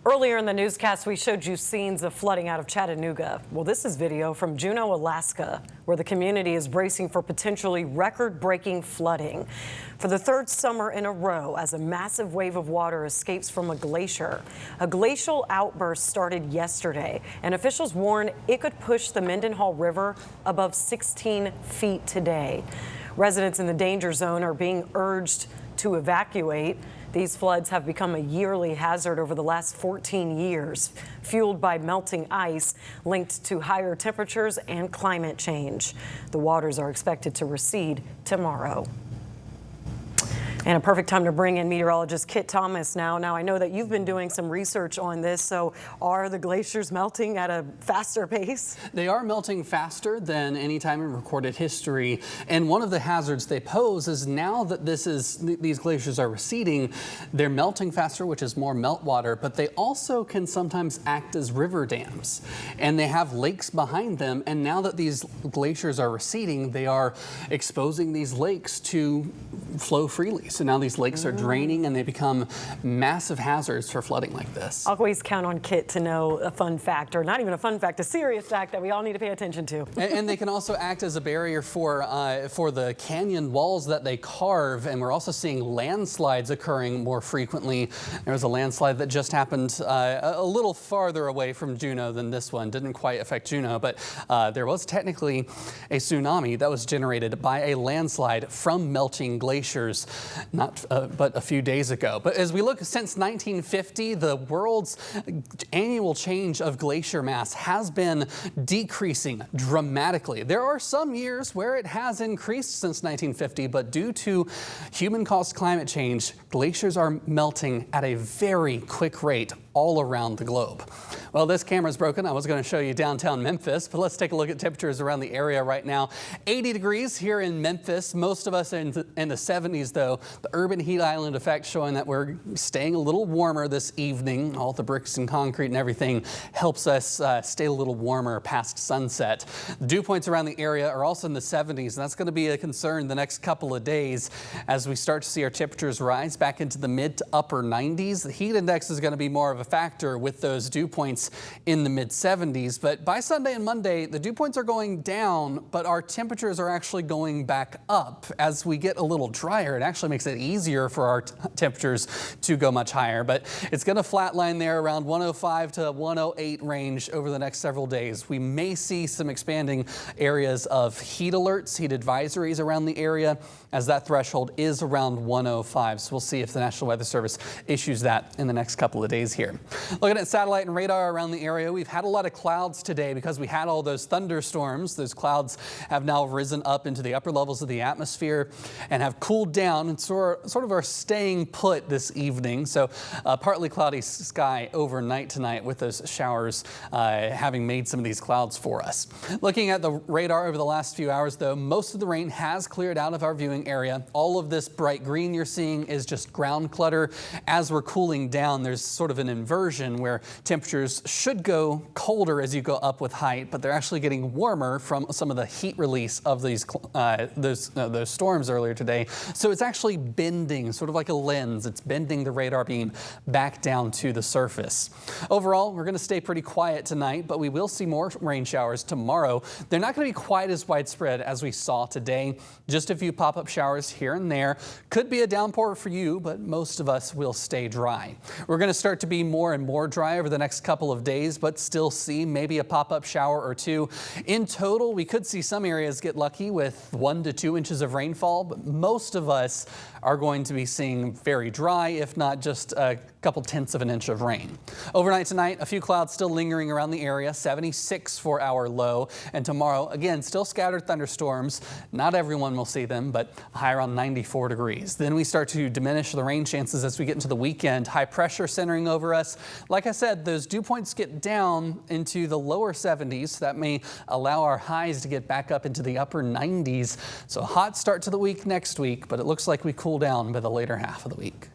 Earlier in the newscast, we showed you scenes of flooding out of Chattanooga. Well, this is video from Juneau, Alaska, where the community is bracing for potentially record-breaking flooding for the third summer in a row as a massive wave of water escapes from a glacier. A glacial outburst started yesterday, and officials warn it could push the Mendenhall River above 16 feet today. Residents in the danger zone are being urged to evacuate. These floods have become a yearly hazard over the last 14 years, fueled by melting ice linked to higher temperatures and climate change. The waters are expected to recede tomorrow. And a perfect time to bring in meteorologist Kit Thomas now. Now, I know that you've been doing some research on this, so are the glaciers melting at a faster pace? They are melting faster than any time in recorded history. And one of the hazards they pose is now that these glaciers are receding, they're melting faster, which is more meltwater, but they also can sometimes act as river dams. And they have lakes behind them. And now that these glaciers are receding, they are exposing these lakes to flow freely. So now these lakes are draining and they become massive hazards for flooding like this. Always count on Kit to know a fun fact, or not even a fun fact, a serious fact that we all need to pay attention to. And they can also act as a barrier for the canyon walls that they carve. And we're also seeing landslides occurring more frequently. There was a landslide that just happened a little farther away from Juneau than this one. Didn't quite affect Juneau, but there was technically a tsunami that was generated by a landslide from melting glaciers. But a few days ago. But as we look since 1950, the world's annual change of glacier mass has been decreasing dramatically. There are some years where it has increased since 1950, but due to human-caused climate change, glaciers are melting at a very quick rate all around the globe. Well, this camera's broken. I was going to show you downtown Memphis, but let's take a look at temperatures around the area right now. 80 degrees here in Memphis. Most of us are in the 70s, though. The urban heat island effect showing that we're staying a little warmer this evening. All the bricks and concrete and everything helps us stay a little warmer past sunset. The dew points around the area are also in the 70s, and that's going to be a concern the next couple of days as we start to see our temperatures rise back into the mid to upper 90s. The heat index is going to be more of a factor with those dew points in the mid 70s. But by Sunday and Monday, the dew points are going down, but our temperatures are actually going back up. As we get a little drier, it actually makes it easier for our temperatures to go much higher. But it's going to flatline there around 105 to 108 range over the next several days. We may see some expanding areas of heat alerts, heat advisories around the area, as that threshold is around 105. So we'll see if the National Weather Service issues that in the next couple of days here. Looking at satellite and radar around the area, we've had a lot of clouds today because we had all those thunderstorms. Those clouds have now risen up into the upper levels of the atmosphere and have cooled down and sort of are staying put this evening. So partly cloudy sky overnight tonight with those showers having made some of these clouds for us. Looking at the radar over the last few hours, though, most of the rain has cleared out of our viewing area. All of this bright green you're seeing is just ground clutter. As we're cooling down, there's sort of an inversion where temperatures should go colder as you go up with height, but they're actually getting warmer from some of the heat release of those storms earlier today. So it's actually bending, sort of like a lens. It's bending the radar beam back down to the surface. Overall, we're going to stay pretty quiet tonight, but we will see more rain showers tomorrow. They're not going to be quite as widespread as we saw today. Just a few pop-up showers here and there. Could be a downpour for you, but most of us will stay dry. We're going to start to be more and more dry over the next couple of days, but still see maybe a pop-up shower or two. In total, we could see some areas get lucky with 1 to 2 inches of rainfall, but most of us are going to be seeing very dry, if not just a couple tenths of an inch of rain. Overnight tonight, a few clouds still lingering around the area, 76 for our low. And tomorrow, again, still scattered thunderstorms. Not everyone will see them, but a high around 94 degrees. Then we start to diminish the rain chances as we get into the weekend. High pressure centering over us. Like I said, those dew points get down into the lower 70s. That may allow our highs to get back up into the upper 90s. So hot start to the week next week, but it looks like we cool down by the later half of the week.